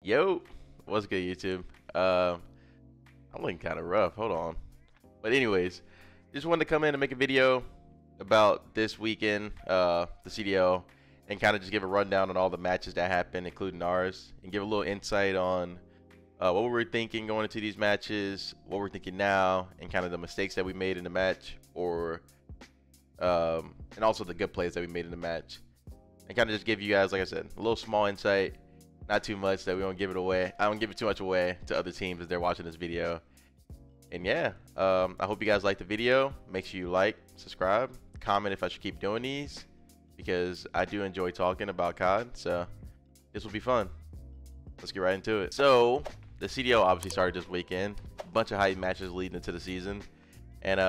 Yo, what's good, YouTube? I'm looking kind of rough. Hold on. But anyways, just wanted to come in and make a video about this weekend, the CDL, and kind of just give a rundown on all the matches that happened, including ours, and give a little insight on what we were thinking going into these matches, what we're thinking now, and kind of the mistakes that we made in the match, and also the good plays that we made in the match, and kind of just give you guys, like I said, a little small insight. Not too much that we don't give it away. I don't give it too much away to other teams as they're watching this video. And yeah, I hope you guys like the video. Make sure you like, subscribe, comment if I should keep doing these, because I do enjoy talking about COD. So this will be fun. Let's get right into it. So the CDL obviously started this weekend. A bunch of hype matches leading into the season, and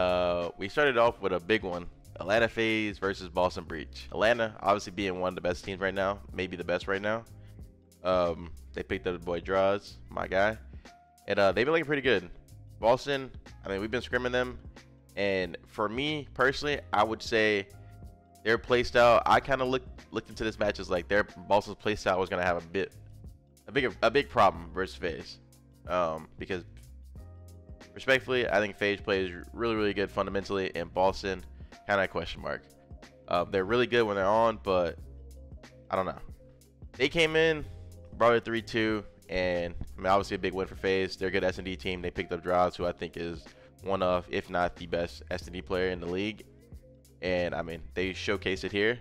we started off with a big one. Atlanta FaZe versus Boston Breach. Atlanta obviously being one of the best teams right now, maybe the best right now. They picked up the boy Draws, my guy, and they've been looking pretty good. Boston, I mean, we've been scrimming them, and for me personally, I would say their playstyle. I kind of looked into this match as like their Boston's playstyle was gonna have a big problem versus FaZe, because respectfully, I think FaZe plays really good fundamentally, and Boston kind of a question mark. They're really good when they're on, but I don't know. They came in, brought it 3-2, and I mean, obviously a big win for FaZe. They're a good S&D team. They picked up Draws, who I think is one of, if not the best S&D player in the league. And I mean, they showcased it here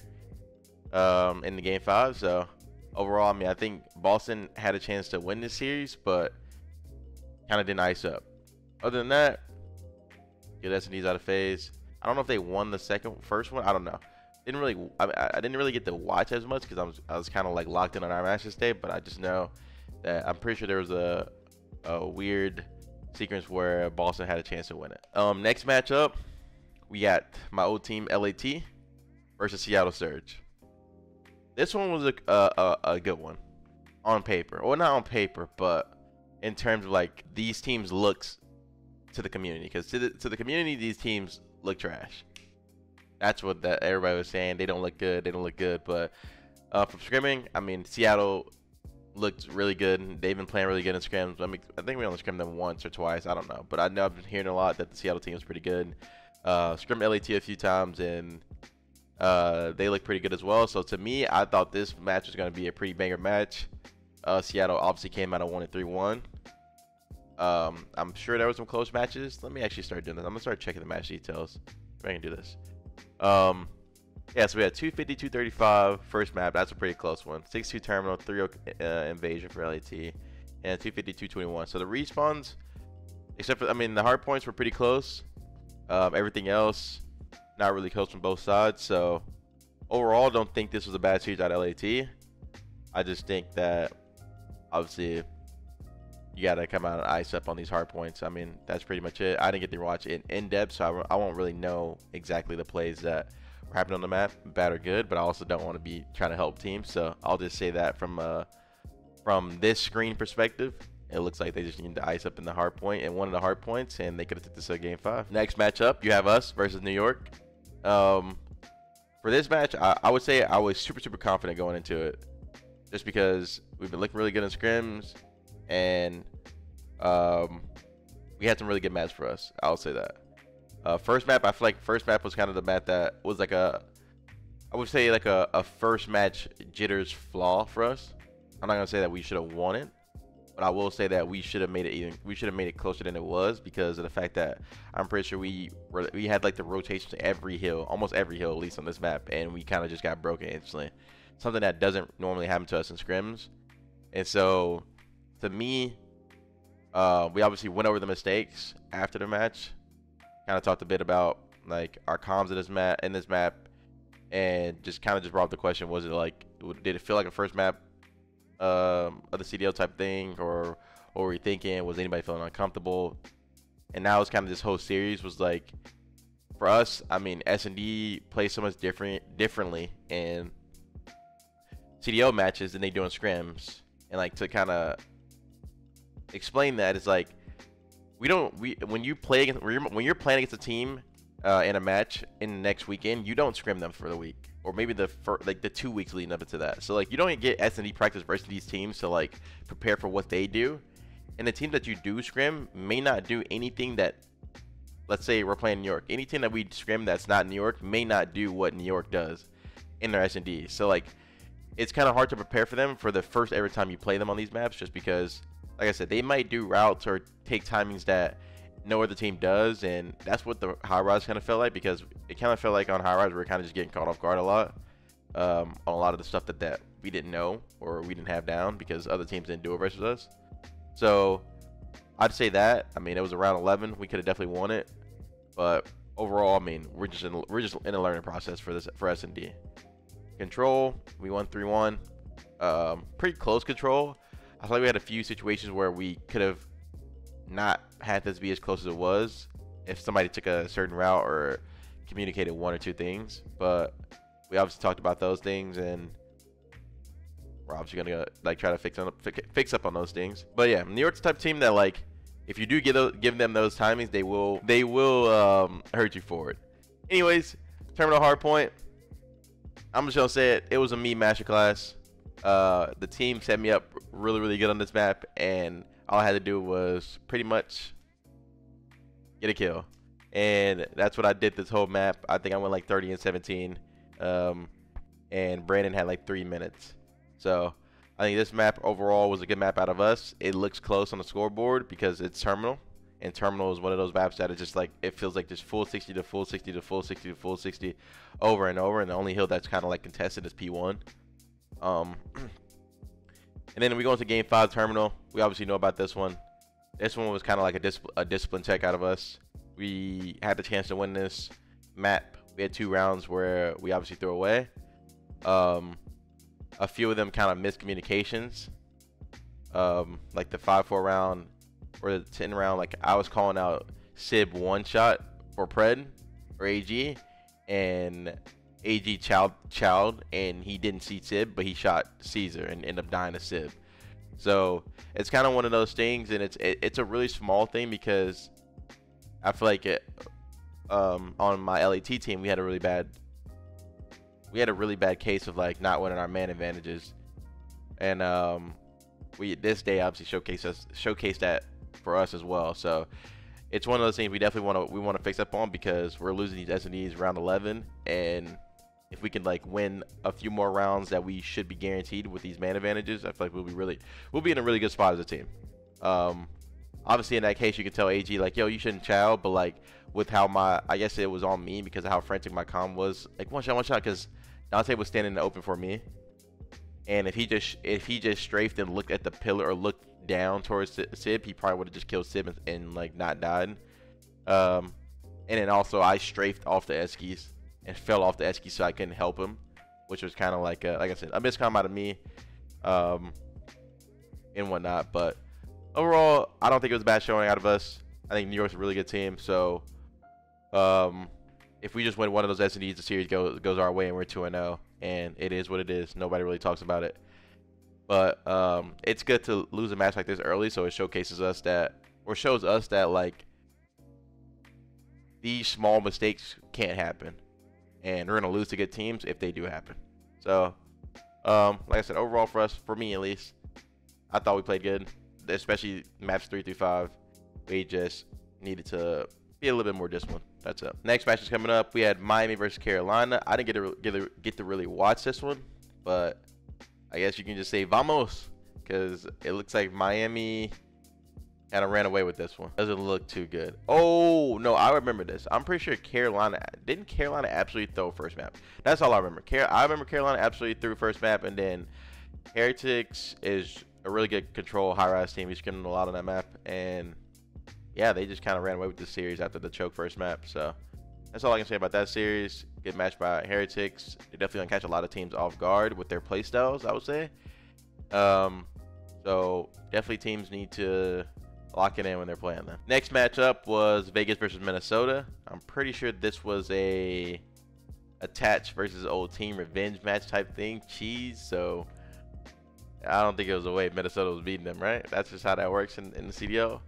in the game 5. So overall, I mean, I think Boston had a chance to win this series, but kind of didn't ice up. Other than that, good S&Ds out of FaZe. I don't know if they won the first one. I don't know. I didn't really get to watch as much because I was kind of like locked in on our match this day, but I just know that I'm pretty sure there was a weird sequence where Boston had a chance to win it. Next matchup, we got my old team LAT versus Seattle Surge. This one was a good one on paper, or not on paper, but in terms of like these teams' looks to the community, because to the community these teams look trash. That's what everybody was saying. They don't look good. They don't look good. But from scrimming, I mean, Seattle looked really good. They've been playing really good in scrims. I mean, I think we only scrimmed them once or twice. I don't know. But I know I've been hearing a lot that the Seattle team is pretty good. Scrimmed LAT a few times, and they look pretty good as well. So to me, I thought this match was going to be a pretty banger match. Seattle obviously came out of 1-3-1. I'm sure there were some close matches. Let me actually start doing this. I'm going to start checking the match details if I can do this. Yeah, so we had 250, 235 first map. That's a pretty close one. 6-2 terminal, 3-0 invasion for LAT, and 250, 221. So the respawns, except for, I mean, the hard points were pretty close. Everything else, not really close from both sides. So overall, don't think this was a bad series out of LAT. I just think that obviously you got to come out and ice up on these hard points. I mean, that's pretty much it. I didn't get to watch it in depth, so I won't really know exactly the plays that were happening on the map, bad or good, but I also don't want to be trying to help teams. So I'll just say that from this screen perspective, it looks like they just need to ice up in the hard point and one of the hard points, and they could have took this to game 5. Next matchup, you have us versus New York. For this match, I would say I was super confident going into it, just because we've been looking really good in scrims. And we had some really good maps for us. I'll say that. First map, I feel like first map was kind of the map that was like I would say like a first match jitters flaw for us. I'm not gonna say that we should have won it, but I will say that we should have made it closer than it was, because of the fact that I'm pretty sure we had like the rotation to every hill, almost every hill at least on this map, and we kind of just got broken instantly. Something that doesn't normally happen to us in scrims. And so to me, we obviously went over the mistakes after the match. Kind of talked a bit about like our comms in this map, and just kind of just brought up the question: was it like, did it feel like a first map of the CDL type thing, or what were we thinking? Was anybody feeling uncomfortable? And now it's kind of this whole series was like, for us, I mean, S&D plays so much differently in CDL matches than they do in scrims, and like to kind of explain that, it's like when you're playing against a team in a match in the next weekend, you don't scrim them for the week, or maybe the 2 weeks leading up to that. So like you don't get S&D practice versus these teams to like prepare for what they do, and the teams that you do scrim may not do anything that, let's say we're playing New York, any team that we scrim that's not New York may not do what New York does in their S&D. So like it's kind of hard to prepare for them for the first ever time you play them on these maps, just because, like I said, they might do routes or take timings that no other team does, and that's what the high rise kind of felt like, because it kind of felt like on high rise we were kind of just getting caught off guard a lot on a lot of the stuff that we didn't know or we didn't have down because other teams didn't do it versus us. So I'd say that, I mean, it was around 11. We could have definitely won it, but overall, I mean, we're just in a learning process for S&D. Control, we won 3-1. Pretty close control. I feel like we had a few situations where we could have not had this be as close as it was if somebody took a certain route or communicated one or two things, but we obviously talked about those things, and we're obviously gonna like try to fix up on those things. But yeah, New York's the type of team that, like, if you do give them those timings, they will hurt you for it. Anyways, terminal hard point. I'm just gonna say it was a me masterclass. The team set me up really good on this map, and all I had to do was pretty much get a kill, and that's what I did this whole map. I think I went like 30 and 17, and Brandon had like 3 minutes. So I think this map overall was a good map out of us. It looks close on the scoreboard because it's terminal, and terminal is one of those maps that is just like, it feels like just full 60 to full 60 to full 60 to full 60 over and over, and the only hill that's kind of like contested is P1. And then we go into game 5 terminal. We obviously know about this one. This one was kind of like a discipline check out of us. We had the chance to win this map. We had 2 rounds where we obviously threw away. A few of them kind of miscommunications. Like the 5-4 round or the 10 round, like I was calling out Sib one shot for Pred or AG, and AG chowed, and he didn't see Sib, but he shot Caesar and ended up dying to Sib. So it's kind of one of those things, and it's a really small thing, because I feel like on my LAT team we had a really bad case of like not winning our man advantages, and this day obviously showcased that for us as well. So it's one of those things we definitely want to fix up on, because we're losing these S&Ds round 11, and if we can like win a few more rounds that we should be guaranteed with these man advantages, I feel like we'll be in a really good spot as a team. Obviously in that case you can tell AG like, yo, you shouldn't chow, but like with how I guess it was on me because of how frantic my comm was, like one shot, because Dante was standing in the open for me, and if he just strafed and looked at the pillar or looked down towards Sib, he probably would have just killed Sib and like not died. And then also I strafed off the Eskies and fell off the Eskies, so I couldn't help him, which was kind of like I said, a miscomm out of me, and whatnot. But overall, I don't think it was a bad showing out of us. I think New York's a really good team. So if we just win one of those S&Ds, the series goes our way, and we're 2-0, and it is what it is. Nobody really talks about it. But it's good to lose a match like this early, so it showcases us that, or shows us that, like, these small mistakes can't happen, and we're gonna lose to good teams if they do happen. So like I said, overall for me at least, I thought we played good, especially maps 3 through 5. We just needed to be a little bit more disciplined. That's it. Next match is coming up. We had Miami versus Carolina. I didn't get to really watch this one, but I guess you can just say vamos, because it looks like Miami kind of ran away with this one. Doesn't look too good. Oh no, I remember this. I'm pretty sure Carolina absolutely throw first map. That's all I remember. I remember Carolina absolutely threw first map, and then Heretics is a really good control high rise team. He's getting a lot on that map, and yeah, they just kind of ran away with the series after the choke first map. So that's all I can say about that series. Good match by Heretics. They're definitely gonna catch a lot of teams off guard with their play styles, I would say. So definitely teams need to lock it in when they're playing them. Next matchup was Vegas versus Minnesota. I'm pretty sure this was a attach versus old team revenge match type thing. Cheese. So I don't think it was a way Minnesota was beating them, right? That's just how that works in the CDL.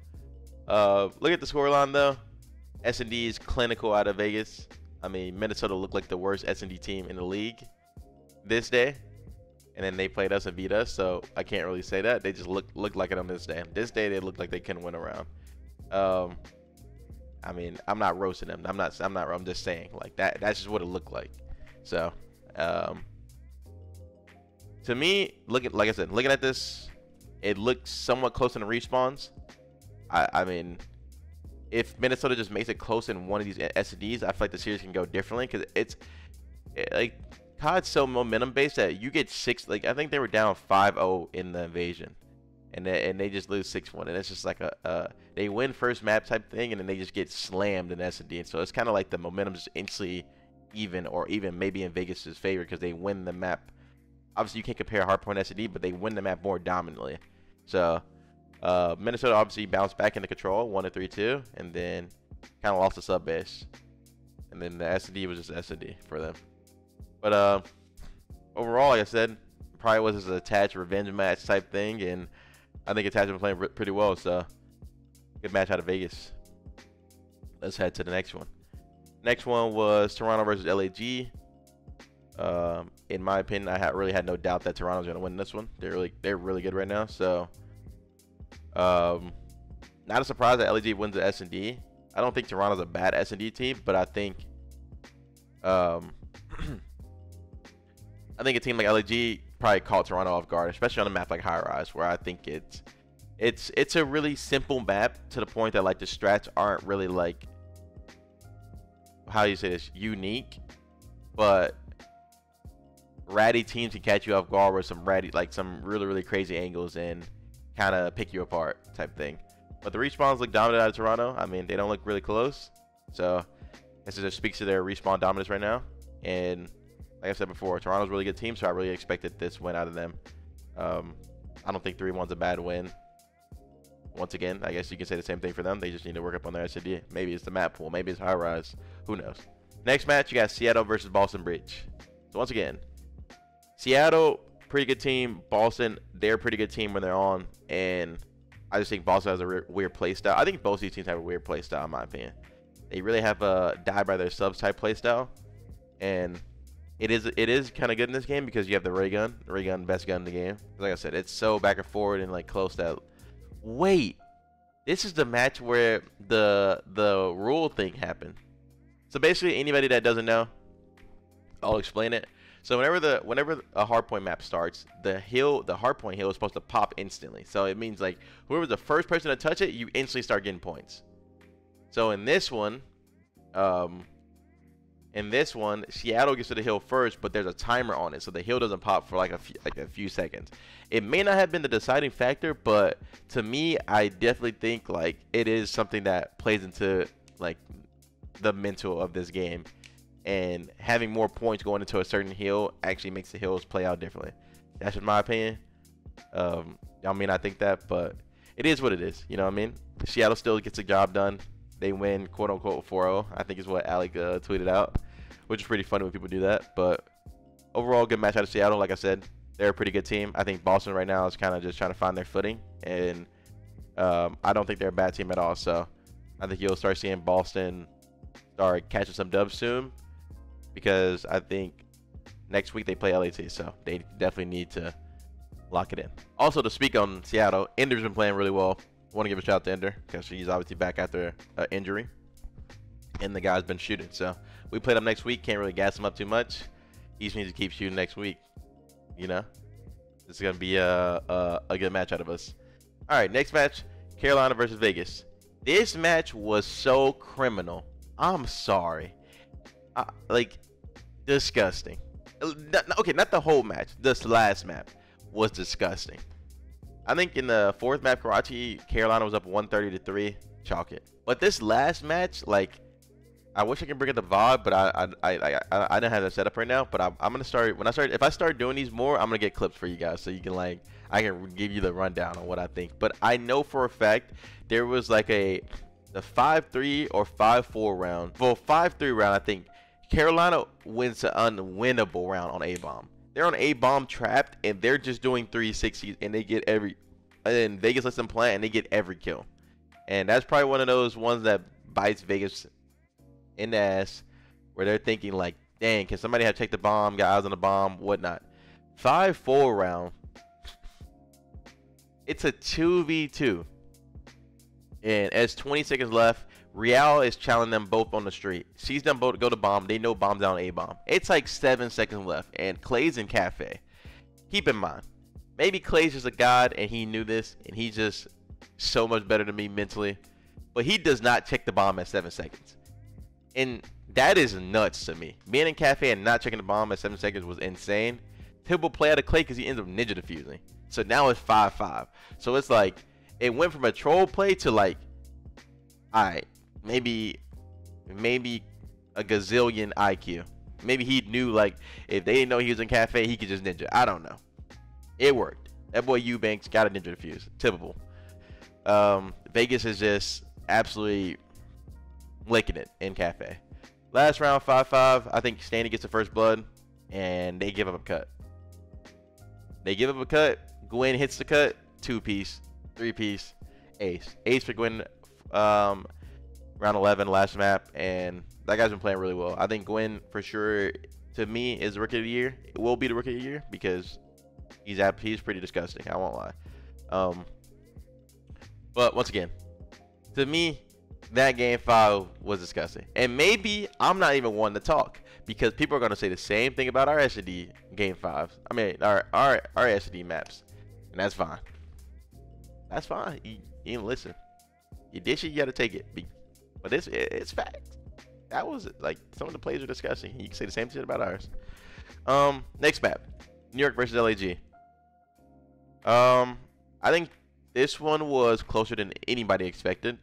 Look at the scoreline though. S&D is clinical out of Vegas. I mean, Minnesota looked like the worst S&D team in the league this day, and then they played us and beat us. So I can't really say that. They just looked like it on this day. This day they looked like they couldn't win around. I mean, I'm not roasting them. I'm just saying like that. That's just what it looked like. So, to me, like I said, looking at this, it looks somewhat close in the respawns. I mean, if Minnesota just makes it close in one of these SDs, I feel like the series can go differently because like COD's so momentum based that you get 6. Like I think they were down 5-0 in the invasion, and they just lose 6-1, and it's just like they win first map type thing, and then they just get slammed in SD. And so it's kind of like the momentum just instantly even, or even maybe in Vegas's favor because they win the map. Obviously, you can't compare hardpoint SD, but they win the map more dominantly. So. Minnesota obviously bounced back into control, 1-3-2, and then kind of lost the sub base, and then the SD was just SD for them. But overall, like I said, probably was just an attached revenge match type thing, and I think attached been playing pretty well. So good match out of Vegas. Let's head to the next one. Next one was Toronto versus LAG. In my opinion, I really had no doubt that Toronto's gonna win this one. They're really good right now. So. Not a surprise that LAG wins the S&D. I don't think Toronto's a bad S&D team, but I think I think a team like LAG probably caught Toronto off guard, especially on a map like High Rise, where I think it's a really simple map to the point that like the strats aren't really like, how do you say this, unique, but ratty teams can catch you off guard with some really crazy angles and kind of pick you apart type thing. But the respawns look dominant out of Toronto. I mean, they don't look really close, so this just speaks to their respawn dominance right now. And like I said before, Toronto's a really good team, so I really expected this win out of them. I don't think 3-1's a bad win. Once again, I guess you can say the same thing for them. They just need to work up on their SD. Maybe it's the map pool, maybe it's High Rise, who knows. Next match, you got Seattle versus Boston Breach. So once again, Seattle, pretty good team. Boston, they're a pretty good team when they're on, and I just think Boston has a weird play style. I think both these teams have a weird play style, in my opinion. They really have a die by their subs type play style, and it is kind of good in this game because you have the ray gun. The ray gun, best gun in the game. Like I said, it's so back and forward and like close that. Wait, this is the match where the rule thing happened. So basically, anybody that doesn't know, I'll explain it. So whenever a hardpoint map starts, the hardpoint hill is supposed to pop instantly. So it means like whoever's the first person to touch it, you instantly start getting points. So in this one, Seattle gets to the hill first, but there's a timer on it, so the hill doesn't pop for like a few seconds. It may not have been the deciding factor, but to me, I definitely think like it is something that plays into like the mental of this game. And having more points going into a certain hill actually makes the hills play out differently. That's just my opinion. I mean, I think that, but it is what it is. You know what I mean? Seattle still gets the job done. They win, quote unquote, 4-0. I think is what Alec tweeted out, which is pretty funny when people do that. But overall, good match out of Seattle. Like I said, they're a pretty good team. I think Boston right now is kind of just trying to find their footing, and I don't think they're a bad team at all. So I think you'll start seeing Boston start catching some dubs soon, because I think next week they play LAT, so they definitely need to lock it in. Also, to speak on Seattle, Ender's been playing really well. I want to give a shout out to Ender because he's obviously back after injury, and the guy's been shooting. So we played him next week. Can't really gas him up too much. He just needs to keep shooting next week. You know, this is gonna be a good match out of us. All right, next match, Carolina versus Vegas. This match was so criminal. I'm sorry. Like, disgusting. Okay, not the whole match. This last map was disgusting. I think in the fourth map, Karachi, Carolina was up 130-3. Chalk it. But this last match, like, I wish I could bring it the VOD, but I don't have that set up right now. But I'm gonna start if I start doing these more, I'm gonna get clips for you guys so you can like I can give you the rundown on what I think. But I know for a fact there was like the 5-3 or 5-4 round. Well, 5-3 round, I think Carolina wins an unwinnable round on A-bomb. They're on A-bomb trapped, and they're just doing 360s, and they get and Vegas lets them plant, and they get every kill. And that's probably one of those ones that bites Vegas in the ass, where they're thinking like, dang, can somebody have checked the bomb, got eyes on the bomb, whatnot. 5-4 round. It's a 2v2. And as 20 seconds left, Real is challenging them both on the street. Sees them both go to bomb. They know bomb's down A bomb. It's like 7 seconds left. And Clay's in Cafe. Keep in mind, maybe Clay's just a god and he knew this. And he's just so much better than me mentally. But he does not check the bomb at 7 seconds. And that is nuts to me. Being in Cafe and not checking the bomb at 7 seconds was insane. Tibble play out of Clay because he ends up ninja defusing. So now it's 5-5. So it's like, it went from a troll play to like, alright, maybe a gazillion IQ. Maybe he knew like, if they didn't know he was in Cafe, he could just ninja. I don't know. It worked. That boy Eubanks got a ninja defuse. Typical. Vegas is just absolutely licking it in Cafe. Last round, 5-5. I think Stanley gets the first blood, and they give up a cut. They give up a cut. Gwen hits the cut. 2-piece, 3-piece, ace. Ace for Gwen, round 11, last map, and that guy's been playing really well. I think Gwen, for sure, to me, is the Rookie of the Year. It will be the Rookie of the Year because he's pretty disgusting. I won't lie. But once again, to me, that game 5 was disgusting. And maybe I'm not even one to talk because people are going to say the same thing about our SD game 5. I mean, our SD maps. And that's fine. That's fine. You didn't listen. You did shit, you got to take it. But it's fact. That was like some of the plays are disgusting. You can say the same shit about ours. Next map, New York versus LAG. I think this one was closer than anybody expected.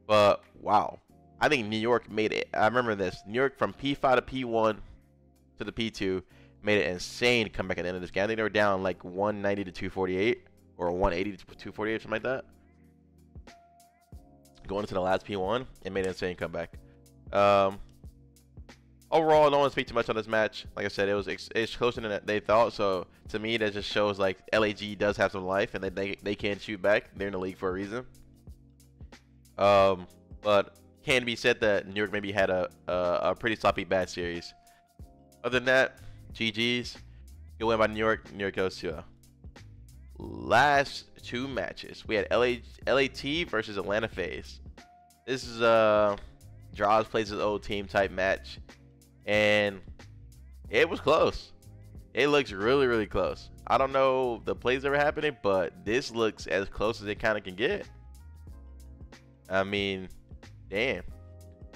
But wow, I think New York made it. I remember this. New York from P5 to P1 to the P2 made an insane comeback at the end of this game. I think they were down like 190 to 248 or 180 to 248, something like that. Going into the last P1 and made an insane comeback. Overall, I don't want to speak too much on this match. Like I said, it's closer than they thought. So to me, that just shows like LAG does have some life and they can shoot back. They're in the league for a reason. But can be said that New York maybe had a pretty sloppy bad series. Other than that, GG's. Good win by New York. New York goes to last 2 matches. We had LAT versus Atlanta FaZe. This is Draws plays his old team type match. And it was close. It looks really, really close. I don't know the plays that were happening, but this looks as close as it kind of can get. I mean, damn.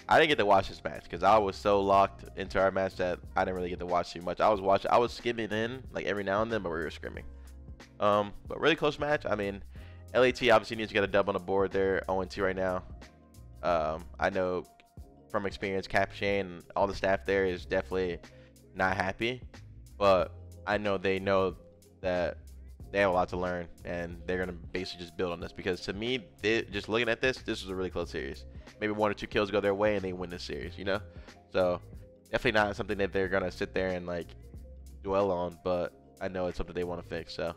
I didn't get to watch this match because I was so locked into our match that I didn't really get to watch too much. I was skimming in like every now and then, but we were scrimming. But really close match. I mean, LAT obviously needs to get a dub on the board. They're 0-2 right now. I know from experience, Cap Shane and all the staff there is definitely not happy, but I know they know that they have a lot to learn, and they're gonna basically just build on this. Because to me, just looking at this was a really close series. Maybe 1 or 2 kills go their way, and they win this series. You know, so definitely not something that they're gonna sit there and like dwell on. But I know it's something they want to fix. So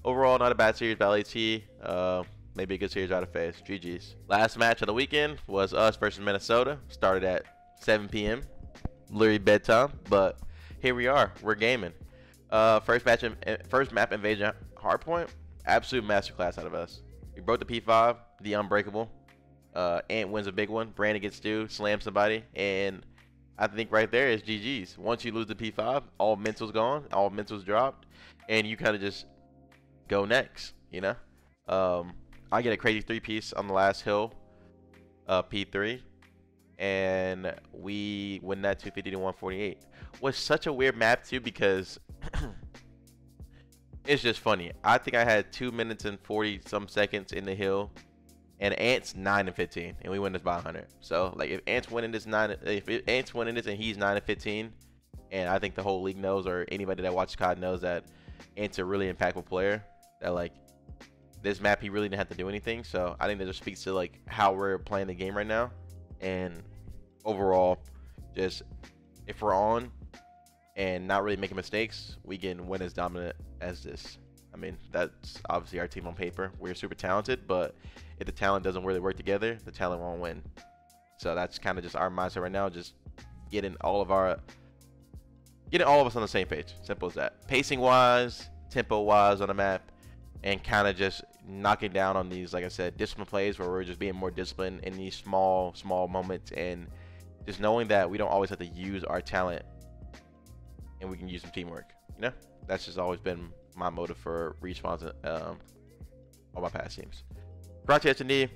overall, not a bad series by LAT. Maybe a good series out of FaZe. GG's. Last match of the weekend was us versus Minnesota. Started at 7 p.m. Literally bedtime, but here we are. We're gaming. First map invasion hardpoint. Absolute masterclass out of us. We broke the P5, the unbreakable. Ant wins a big one. Brandon gets Stu, slams somebody, and I think right there is GG's. Once you lose the P5, all mental's gone, all mental's dropped, and you kind of just go next. You know. I get a crazy 3-piece on the last hill, P3, and we win that 250 to 148. Was such a weird map too because it's just funny. I think I had 2 minutes and 40 some seconds in the hill, and Ant's 9 and 15, and we win this by 100. So like if Ant's winning this and he's 9 and 15, and I think the whole league knows, or anybody that watches COD knows, that Ant's a really impactful player. That like. This map, he really didn't have to do anything, so I think that just speaks to like how we're playing the game right now, and overall, just if we're on and not really making mistakes, we can win as dominant as this. I mean, that's obviously our team on paper. We're super talented, but if the talent doesn't really work together, the talent won't win. So that's kind of just our mindset right now, just getting all of us on the same page. Simple as that. Pacing wise, tempo wise on the map, and kind of just knocking down on these, like I said, discipline plays where we're just being more disciplined in these small moments, and just knowing that we don't always have to use our talent and we can use some teamwork. You know, that's just always been my motive for Respawn's all my past teams. Karachi S&D.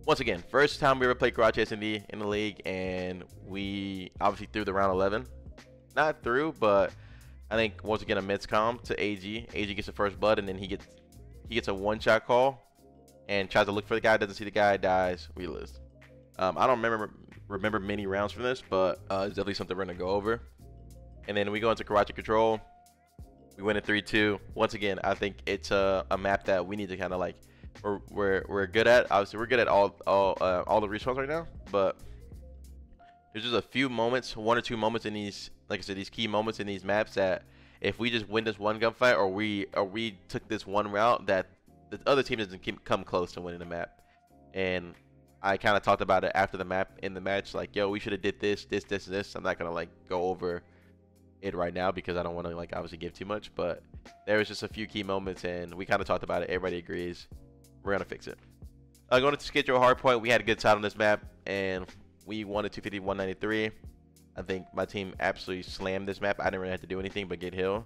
Once again, first time we ever played Karachi S&D in the league, and we obviously threw the round 11. Not through, but I think once again a miscom to AG. AG gets the first blood, and then he gets a one-shot call and tries to look for the guy, doesn't see the guy, dies, we lose. I don't remember many rounds from this, but it's definitely something we're gonna go over. And then we go into Karachi Control. We win at 3-2. Once again, I think it's a map that we need to kind of like we're good at. Obviously, we're good at all the respawns right now, but there's just a few moments, 1 or 2 moments in these, like I said, these key moments in these maps that if we just win this one gunfight, or we took this one route, that the other team doesn't come close to winning the map. And I kind of talked about it after the map in the match, like, yo, we should have did this. I'm not gonna like go over it right now because I don't want to like obviously give too much, but there was just a few key moments, and we kind of talked about it. Everybody agrees we're gonna fix it. Going to schedule hardpoint, we had a good time on this map, and we won at 250-193. I think my team absolutely slammed this map. I didn't really have to do anything but get heal,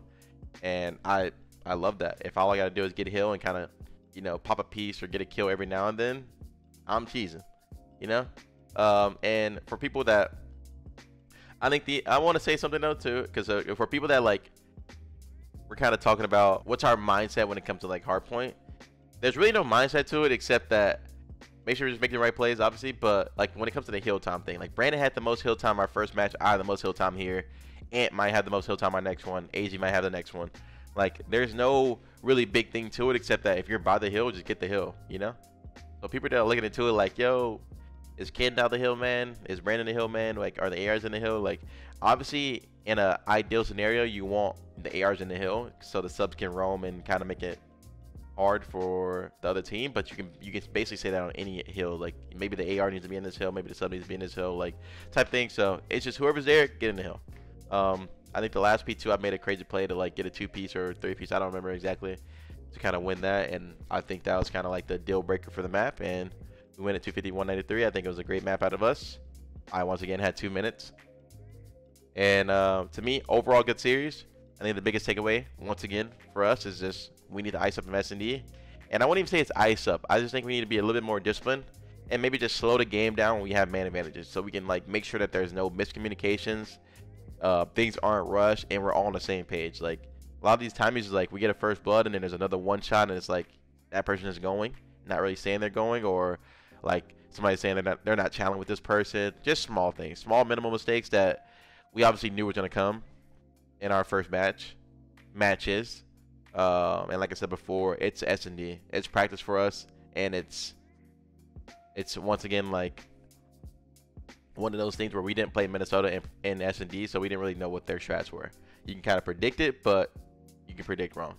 and I love that. If all I gotta do is get heal and kind of, you know, pop a piece or get a kill every now and then, I'm cheesing, you know. And for people that, I think I want to say something though too, because for people that like, we're kind of talking about what's our mindset when it comes to like hardpoint. There's really no mindset to it except that make sure you're just making the right plays, obviously. But like when it comes to the heal time thing, like Brandon had the most heal time our first match. I had the most heal time here. Ant might have the most heal time our next one. AZ might have the next one. Like there's no really big thing to it except that if you're by the hill, just get the hill, you know. So people that are looking into it like, yo, is Ken down the hill man? Is Brandon the hill man? Like, are the ARs in the hill? Like, obviously, in an ideal scenario, you want the ARs in the hill so the subs can roam and kind of make it hard for the other team. But you can basically say that on any hill. Like, maybe the AR needs to be in this hill, maybe the sub needs to be in this hill, like type thing. So it's just whoever's there, get in the hill. I think the last P2 I made a crazy play to like get a 2-piece or 3-piece. I don't remember exactly, to kind of win that, and I think that was kind of like the deal breaker for the map, and we win at 250-193. I think it was a great map out of us. I once again had 2 minutes, and to me, overall good series. I think the biggest takeaway once again for us is just we need to ice up in S&D, and I wouldn't even say it's ice up. I just think we need to be a little bit more disciplined and maybe just slow the game down when we have man advantages, so we can like make sure that there's no miscommunications, things aren't rushed, and we're all on the same page. Like a lot of these timings is like we get a first blood and then there's another one shot and it's like that person is going, not really saying they're going, or like somebody saying they're not challenging with this person. Just small things, small minimal mistakes that we obviously knew was going to come in our first matches. And like I said before, it's S&D. It's practice for us, and it's once again like one of those things where we didn't play Minnesota in S&D, so we didn't really know what their strats were. You can kind of predict it, but you can predict wrong.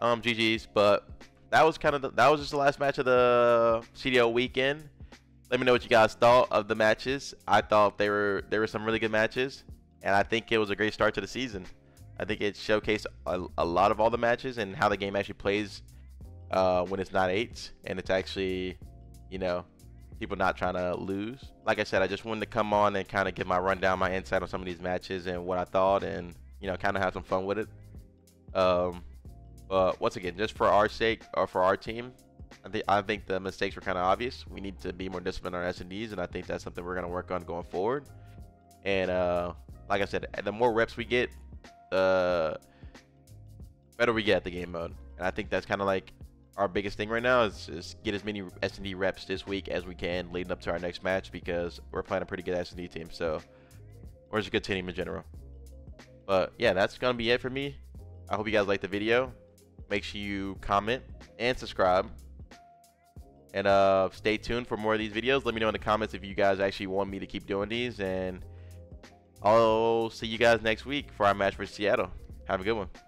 GG's, but that was just the last match of the CDL weekend. Let me know what you guys thought of the matches. I thought there were some really good matches, and I think it was a great start to the season. I think it showcased a lot of all the matches and how the game actually plays when it's not 8s and it's actually, you know, people not trying to lose. Like I said, I just wanted to come on and kind of give my rundown, my insight on some of these matches and what I thought, and you know, kind of have some fun with it. But once again, just for our sake or for our team, I think the mistakes were kind of obvious. We need to be more disciplined on S&Ds, and I think that's something we're going to work on going forward. And like I said, the more reps we get, the better we get at the game mode. And I think that's kind of like our biggest thing right now is get as many S&D reps this week as we can leading up to our next match, because we're playing a pretty good S&D team. So we're just a good team in general. But yeah, that's going to be it for me. I hope you guys liked the video. Make sure you comment and subscribe. And stay tuned for more of these videos. Let me know in the comments if you guys actually want me to keep doing these. And I'll see you guys next week for our match for Seattle. Have a good one.